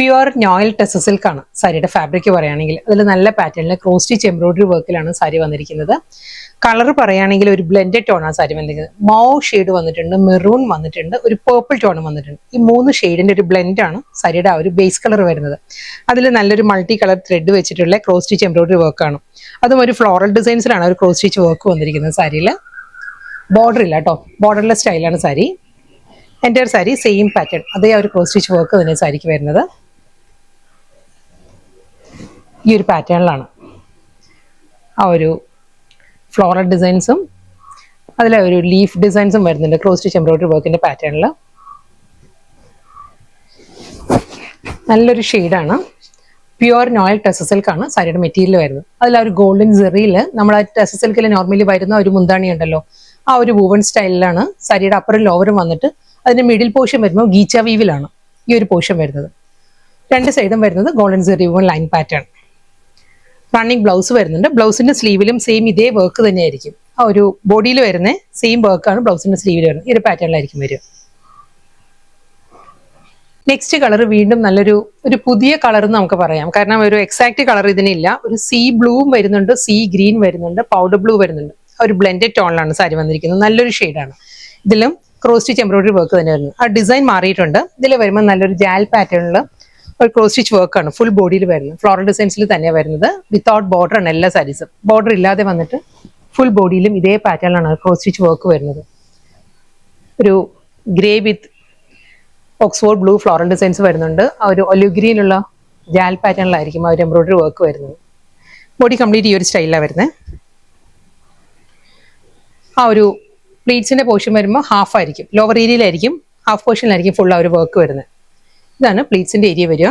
Pure നോയിൽ ടെസ സിൽക്കാണ് സാരിയുടെ fabric പറയുകയാണെങ്കിൽ. അതിൽ നല്ല പാറ്റേണിൽ ക്രോസ് സ്റ്റിച്ച് എംബ്രോയിഡറി വർക്കിലാണ് സാരി വന്നിരിക്കുന്നത്. കളർ പറയുകയാണെങ്കിൽ ഒരു ബ്ലെൻഡഡ് ടോണാണ് സാരി വന്നിരിക്കുന്നത്. മൗ ഷെയ്ഡ് വന്നിട്ടുണ്ട്, മെറൂൺ വന്നിട്ടുണ്ട്, ഒരു പേർപ്പിൾ ടോണും വന്നിട്ടുണ്ട്. ഈ 3 ഷെയ്ഡിന്റെ ഒരു ബ്ലെൻഡാണ് സാരിയുടെ ആ ഒരു ബേസ് കളർ വരുന്നത്. അതിൽ നല്ലൊരു മൾട്ടി കളർ ത്രെഡ് വെച്ചിട്ടുള്ള ക്രോസ് സ്റ്റിച്ച് എംബ്രോയിഡറി വർക്കാണ്. അതും ഒരു ഫ്ലോറൽ ഡിസൈൻസിലാണ് ഒരു ക്രോസ് സ്റ്റിച്ച് വർക്ക് വന്നിരിക്കുന്നത്. സാരിയിൽ ബോർഡർ ഇല്ല കേട്ടോ, ബോർഡർലെസ് സ്റ്റൈലാണ് സാരി. എൻ്റെ ഒരു സാരി സെയിം പാറ്റേൺ, അതേ ആ ഒരു ക്രോസ് സ്റ്റിച്ച് വർക്ക് തന്നെ സാരിക്ക് വരുന്നത്. ഈ ഒരു പാറ്റേണിലാണ് ആ ഒരു ഫ്ലോറൽ ഡിസൈൻസും അതിലെ ഒരു ലീഫ് ഡിസൈൻസും വരുന്നുണ്ട് ക്രോസ് സ്റ്റിച്ച് എംബ്രോയിഡറി വർക്കിന്റെ പാറ്റേണിൽ. നല്ലൊരു ഷെയ്ഡാണ്. പ്യുവർ നോയിൽ ടെസ സിൽക്കാണ് സാരിയുടെ മെറ്റീരിയൽ വരുന്നത്. അതിൽ ആ ഒരു ഗോൾഡൻ സെറിയിൽ നമ്മൾ ആ ടെസ സിൽക്കിൽ നോർമലി വരുന്ന ഒരു മുന്താണി ഉണ്ടല്ലോ, ആ ഒരു വൂവൺ സ്റ്റൈലിലാണ് സാരിയുടെ അപ്പറും ലോവറും വന്നിട്ട് അതിന്റെ മിഡിൽ പോർഷൻ വരുമ്പോൾ ഗീച്ച വീവിലാണ് ഈ ഒരു പോർഷൻ വരുന്നത്. 2 സൈഡും വരുന്നത് golden zari woven line pattern. Running blouse വരുന്നുണ്ട്. ബ്ലൗസിന്റെ സ്ലീവിലും സെയിം ഇതേ വർക്ക് തന്നെയായിരിക്കും. ആ ഒരു ബോഡിയിൽ വരുന്ന സെയിം വർക്കാണ് ബ്ലൗസിന്റെ സ്ലീവിൽ വരുന്നത്. ഈ ഒരു പാറ്റേണിലായിരിക്കും വരിക. നെക്സ്റ്റ് കളർ വീണ്ടും നല്ലൊരു പുതിയ കളർ എന്ന് നമുക്ക് പറയാം. കാരണം ഒരു എക്സാക്ട് കളർ ഇതിനില്ല. ഒരു സീ ബ്ലൂവും വരുന്നുണ്ട്, സീ ഗ്രീൻ വരുന്നുണ്ട്, പൗഡർ ബ്ലൂ വരുന്നുണ്ട്. ഒരു ബ്ലെൻഡഡ് ടോണിലാണ് സാരി വന്നിരിക്കുന്നത്. നല്ലൊരു ഷെയ്ഡാണ്. ഇതിലും ക്രോസ് സ്റ്റിച്ച് എംബ്രോയിഡറി വർക്ക് തന്നെ വരുന്നത്. ആ ഡിസൈൻ മാറിയിട്ടുണ്ട്. ഇതിൽ വരുമ്പോൾ നല്ലൊരു ജാൽ പാറ്റേണിൽ ഒരു ക്രോസ് സ്റ്റിച്ച് വർക്കാണ് ഫുൾ ബോഡിയിൽ വരുന്നത്. ഫ്ലോറൽ ഡിസൈൻസിൽ തന്നെയാണ് വരുന്നത്. വിത്തൗട്ട് ബോർഡർ ആണ് എല്ലാ സാരീസും. ബോർഡർ ഇല്ലാതെ വന്നിട്ട് ഫുൾ ബോഡിയിലും ഇതേ പാറ്റേണിലാണ് ക്രോസ് സ്റ്റിച്ച് വർക്ക് വരുന്നത്. ഒരു ഗ്രേ വിത്ത് ഓക്സ്ഫോർഡ് ബ്ലൂ ഫ്ലോറൽ ഡിസൈൻസ് വരുന്നുണ്ട്. ആ ഒരു ഒലിവ് ഗ്രീനുള്ള ജാൽ പാറ്റേണിലായിരിക്കും ആ ഒരു എംബ്രോയിഡറി വർക്ക് വരുന്നത്. ബോഡി കംപ്ലീറ്റ് ഈ ഒരു സ്റ്റൈലിലാണ് വരുന്നത്. ആ ഒരു പ്ലീറ്റ്സിന്റെ പോർഷൻ വരുമ്പോൾ ഹാഫ് ആയിരിക്കും, ലോവർ ഏരിയയിലായിരിക്കും, ഹാഫ് പോർഷനിലായിരിക്കും ഫുൾ ആ ഒരു വർക്ക് വരുന്നത്. ഇതാണ് പ്ലീറ്റ്സിന്റെ ഏരിയ വരിക.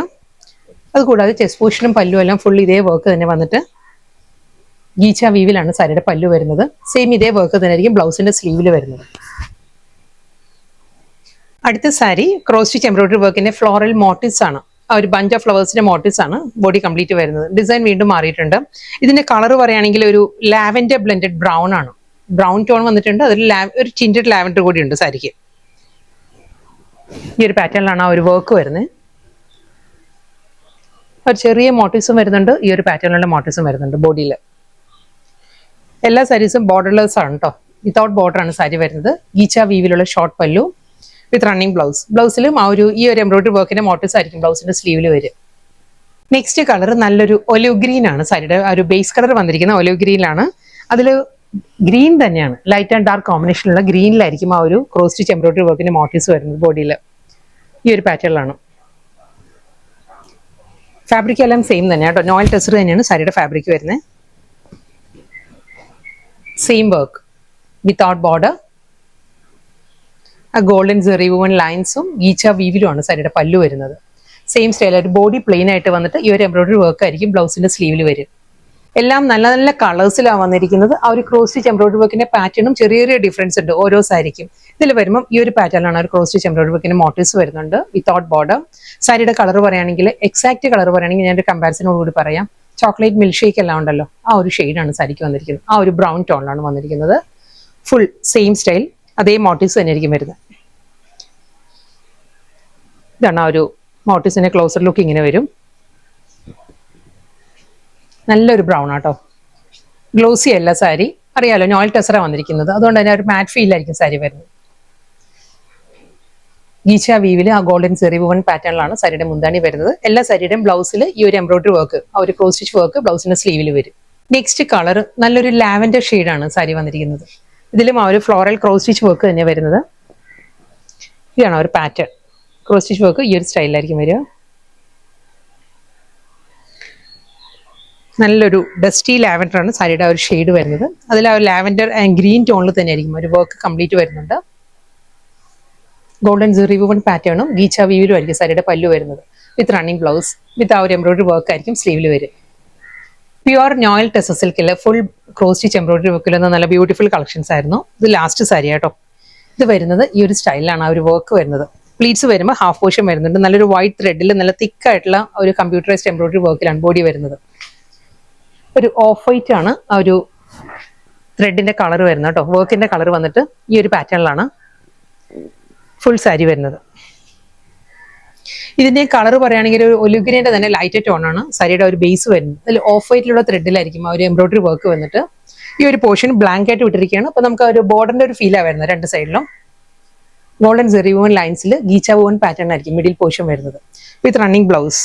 അതുകൂടാതെ ചെസ്റ്റ് പോർഷനും പല്ലും എല്ലാം ഫുൾ ഇതേ വർക്ക് തന്നെ വന്നിട്ട് ഗീച്ച വീവിലാണ് സാരിയുടെ പല്ലു വരുന്നത്. സെയിം ഇതേ വർക്ക് തന്നെ ആയിരിക്കും ബ്ലൗസിന്റെ സ്ലീവിൽ വരുന്നത്. അടുത്ത സാരി ക്രോസ് സ്റ്റിച്ച് എംബ്രോയിഡറി വർക്കിന്റെ ഫ്ലോറൽ മോട്ടീവ്സ് ആണ്. ആ ഒരു ബഞ്ച് ഓഫ് ഫ്ലവേഴ്സിന്റെ മോട്ടീവ്സ് ആണ് ബോഡി കംപ്ലീറ്റ് വരുന്നത്. ഡിസൈൻ വീണ്ടും മാറിയിട്ടുണ്ട്. ഇതിന്റെ കളർ പറയുകയാണെങ്കിൽ ഒരു ലാവൻഡർ ബ്ലെൻഡഡ് ബ്രൗൺ ആണ്. ബ്രൗൺ ടോൺ വന്നിട്ടുണ്ട്. അതിൽ ഒരു ടിൻറ്റഡ് ലാവൻഡർ കൂടി ഉണ്ട് സാരിക്ക്. ഈ ഒരു പാറ്റേണിലാണ് ആ ഒരു വർക്ക് വരുന്നത്. ഒരു ചെറിയ മോട്ടീവ്സും വരുന്നുണ്ട്, ഈ ഒരു പാറ്റേണിലുള്ള മോട്ടീവ്സും വരുന്നുണ്ട് ബോഡിയിൽ. എല്ലാ സാരീസും ബോർഡർലെസ് ആണ് കേട്ടോ, വിത്തൗട്ട് ബോർഡർ ആണ് സാരി വരുന്നത്. ഗീച്ച വീവിലുള്ള ഷോർട്ട് പല്ലു വിത്ത് റണ്ണിങ് ബ്ലൗസ്. ബ്ലൗസിലും ആ ഒരു ഈ ഒരു എംബ്രോയിഡറി വർക്കിന്റെ മോട്ടീവ്സ് ആയിരിക്കും ബ്ലൗസിന്റെ സ്ലീവിൽ വരിക. നെക്സ്റ്റ് കളർ നല്ലൊരു ഒലിവ് ഗ്രീൻ ആണ്. സാരിയുടെ ആ ഒരു ബേസ് കളർ വന്നിരിക്കുന്ന ഒലിവ് ഗ്രീനിലാണ്. അതിൽ ഗ്രീൻ തന്നെയാണ്, ലൈറ്റ് ആൻഡ് ഡാർക്ക് കോമ്പിനേഷനുള്ള ഗ്രീനിലായിരിക്കും ആ ഒരു ക്രോസ് സ്റ്റിച്ച് എംബ്രോയിഡറി വർക്കിന്റെ മോട്ടീവ്സ് വരുന്നത് ബോഡിയിൽ. ഈ ഒരു പാറ്റേണിലാണ്. ഫാബ്രിക് എല്ലാം സെയിം തന്നെയാണ് കേട്ടോ, നോയിൽ ടെസർ തന്നെയാണ് സാരിയുടെ ഫാബ്രിക് വരുന്നത്. Same work without border. ആ ഗോൾഡൻ സെറി വൂവൺ ലൈൻസും ഗീച്ച വീവിലുമാണ് സാരിയുടെ പല്ലു വരുന്നത്. സെയിം സ്റ്റൈലായിട്ട് ബോഡി പ്ലെയിൻ ആയിട്ട് വന്നിട്ട് ഈ ഒരു എംബ്രോയിഡറി വർക്ക് ആയിരിക്കും ബ്ലൗസിന്റെ സ്ലീവിൽ വരും. എല്ലാം നല്ല നല്ല കളേഴ്സിലാണ് വന്നിരിക്കുന്നത്. ആ ഒരു ക്രോസ് സ്റ്റിച്ച് എംബ്രോയിഡറി വർക്കിന്റെ പാറ്റേണും ചെറിയ ചെറിയ ഡിഫറൻസ് ഉണ്ട് ഓരോ സാരിക്കും. ഇതിൽ വരുമ്പോൾ ഈ ഒരു പാറ്റേണിലാണ് ഒരു ക്രോസ് സ്റ്റിച്ച് എംബ്രോയിഡറി വർക്കിന്റെ മോട്ടീവ്സ് വരുന്നുണ്ട് വിത്തൗട്ട് ബോർഡർ. സാരിയുടെ കളർ പറയുകയാണെങ്കിൽ എക്സാക്ട് കളർ പറയുകയാണെങ്കിൽ ഞാൻ ഒരു കമ്പാരിസനോട് കൂടി പറയാം. ചോക്ലേറ്റ് മിൽക്ക് ഷേക്ക് എല്ലാം ഉണ്ടല്ലോ, ആ ഒരു ഷെയ്ഡാണ് സാരിക്ക് വന്നിരിക്കുന്നത്. ആ ഒരു ബ്രൗൺ ടോണിലാണ് വന്നിരിക്കുന്നത്. ഫുൾ സെയിം സ്റ്റൈൽ, അതേ മോട്ടീവ്സ് തന്നെ ആയിരിക്കും വരുന്നത്. ഇതാണ് ആ ഒരു മോട്ടീവ്സിന്റെ ക്ലോസർ ലുക്ക് ഇങ്ങനെ വരും. നല്ലൊരു ബ്രൗൺ ആട്ടോ, ഗ്ലോസി അല്ല സാരി. അറിയാലോ നോയിൽ ടെസറ വന്നിരിക്കുന്നത്, അതുകൊണ്ട് തന്നെ ഒരു മാറ്റ് ഫീലായിരിക്കും സാരി വരുന്നത്. ഗീച്ച വീവില് ആ ഗോൾഡൻ സെറി വൂവൺ പാറ്റേണിലാണ് സാരിയുടെ മുന്താണി വരുന്നത്. എല്ലാ സാരിയുടെയും ബ്ലൗസിൽ ഈ ഒരു എംബ്രോയിഡറി വർക്ക്, ആ ഒരു ക്രോസ് സ്റ്റിച്ച് വർക്ക് ബ്ലൗസിന്റെ സ്ലീവിൽ വരും. നെക്സ്റ്റ് കളർ നല്ലൊരു ലാവൻഡർ ഷെയ്ഡാണ് സാരി വന്നിരിക്കുന്നത്. ഇതിലും ആ ഒരു ഫ്ലോറൽ ക്രോസ് സ്റ്റിച്ച് വർക്ക് തന്നെ വരുന്നത്. ഇതാണ് ഒരു പാറ്റേൺ. ക്രോസ് സ്റ്റിച്ച് വർക്ക് ഈ ഒരു സ്റ്റൈലിലായിരിക്കും വരിക. നല്ലൊരു ഡസ്റ്റി ലാവൻഡർ ആണ് സാരിയുടെ ആ ഒരു ഷെയ്ഡ് വരുന്നത്. അതിൽ ആ ഒരു ലാവൻഡർ ആൻഡ് ഗ്രീൻ ടോണിൽ തന്നെ ആയിരിക്കും ഒരു വർക്ക് കംപ്ലീറ്റ് വരുന്നുണ്ട്. ഗോൾഡൻ സെറി വൂവൺ പാറ്റേണും ഗീച്ച വീവിലും ആയിരിക്കും സാരിയുടെ പല്ലു വരുന്നത്. വിത്ത് റണ്ണിങ് ബ്ലൗസ് വിത്ത് ആ ഒരു എംബ്രോയിഡറി വർക്ക് ആയിരിക്കും സ്ലീവിൽ വരും. പ്യുവർ നോയിൽ ടെസ സിൽക്കിൽ ഫുൾ ക്രോസ് സ്റ്റിച്ച് എംബ്രോയിഡറി വർക്കിൽ നല്ല ബ്യൂട്ടിഫുൾ കളക്ഷൻസ് ആയിരുന്നു. ഇത് ലാസ്റ്റ് സാരി കേട്ടോ. ഇത് വരുന്നത് ഈ ഒരു സ്റ്റൈലിലാണ് ആ ഒരു വർക്ക് വരുന്നത്. പ്ലീറ്റ്സ് വരുമ്പോൾ ഹാഫ് പോർഷൻ വരുന്നുണ്ട്. നല്ലൊരു വൈറ്റ് ത്രെഡിൽ നല്ല തിക്കായിട്ടുള്ള ഒരു കമ്പ്യൂട്ടറൈസ്ഡ് എംബ്രോയിഡറി വർക്കിലാണ് ബോഡി വരുന്നത്. ഒരു ഓഫ് വൈറ്റ് ആണ് ആ ഒരു ത്രെഡിന്റെ കളർ വരുന്നത് കേട്ടോ. വർക്കിന്റെ കളർ വന്നിട്ട് ഈ ഒരു പാറ്റേണിലാണ് ഫുൾ സാരി വരുന്നത്. ഇതിന്റെ കളർ പറയുകയാണെങ്കിൽ ഒരു ഒലിഗ്രീന്റെ തന്നെ ലൈറ്റ് ടോൺ ആണ് സാരിയുടെ ഒരു ബേസ് വരുന്നത്. അതിൽ ഓഫ് വൈറ്റിലുള്ള ത്രെഡിലായിരിക്കും ആ ഒരു എംബ്രോയിഡറി വർക്ക് വന്നിട്ട് ഈ ഒരു പോർഷൻ ബ്ലാങ്ക് ആയിട്ട് വിട്ടിരിക്കുകയാണ്. അപ്പൊ നമുക്ക് ഒരു ബോർഡറിന്റെ ഒരു ഫീലാണ് വരുന്നത്. രണ്ട് സൈഡിലും ഗോൾഡൻ സെറി വോൺ ലൈൻസിൽ ഗീച്ച വോൺ പാറ്റേൺ ആയിരിക്കും മിഡിൽ പോർഷൻ വരുന്നത്. വിത്ത് റണ്ണിങ് ബ്ലൗസ്.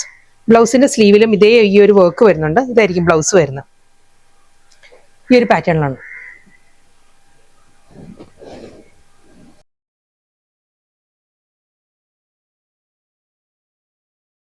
ബ്ലൗസിന്റെ സ്ലീവിലും ഇതേ ഈ ഒരു വർക്ക് വരുന്നുണ്ട്. ഇതായിരിക്കും ബ്ലൗസ് വരുന്നത്. ഈ ഒരു പാറ്റേണിലാണ്.